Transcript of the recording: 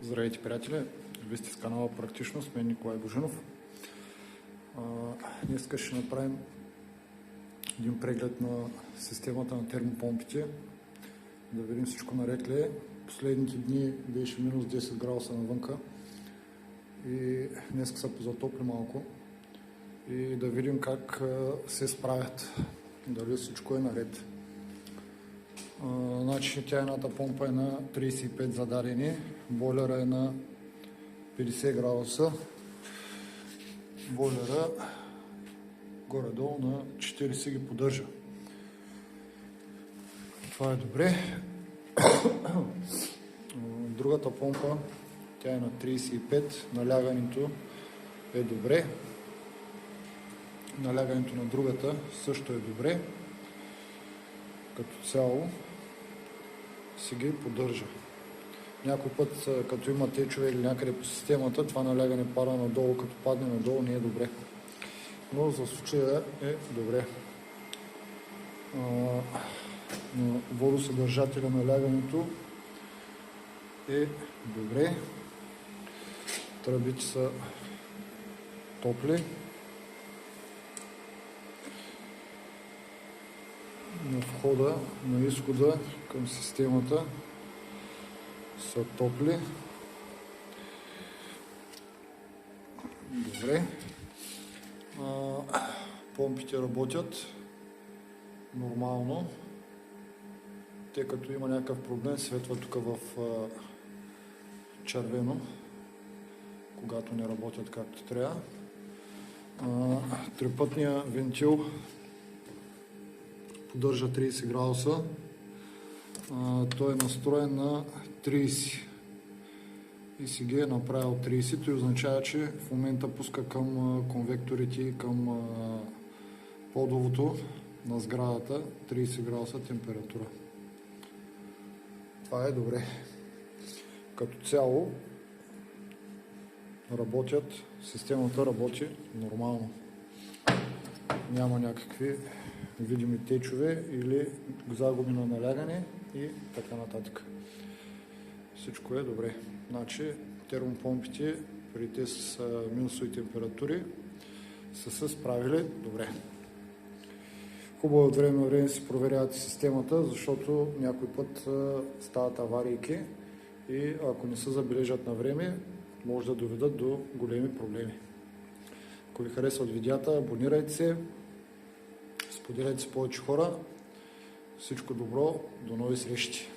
Здравейте, приятели! Вие сте с канала Практично, с мен Николай Божинов. Днес ще направим един преглед на системата на термопомпите, да видим всичко наред ли е. Последните дни беше минус 10 градуса навънка и днес се позатопли малко и да видим как се справят, дали всичко е наред. Значи тя едната помпа е на 35 зададени, бойлера е на 50 градуса, бойлера горе-долу на 40 ги поддържа. Това е добре. Другата помпа, тя е на 35, налягането е добре. Налягането на другата също е добре. Като цяло си ги поддържа. Някой път, като има течове или някъде по системата, това налягане пада надолу, като падне надолу не е добре. Но за случая е добре. На водосъдържателя налягането е добре. Тръбите са топли. На входа, на изхода към системата са топли. Добре. Помпите работят нормално. Те като има някакъв проблем, светва тук в червено, когато не работят както трябва. Трипътният вентил поддържа 30 градуса. Той е настроен на 30 и си ги е направил 30. Това означава, че в момента пуска към конвекторите и към подовото на сградата 30 градуса температура. Това е добре. Като цяло работят, системата работи нормално. Няма някакви видими течове или загуби на налягане и така нататък. Всичко е добре. Значи термопомпите при тези минусови температури са се справили добре. Хубаво от време на време си проверявате системата, защото някой път стават аварийки и ако не се забележат на време, може да доведат до големи проблеми. Ако ви харесват видеята, абонирайте се, споделяйте с повече хора. Всичко добро, до нови срещи!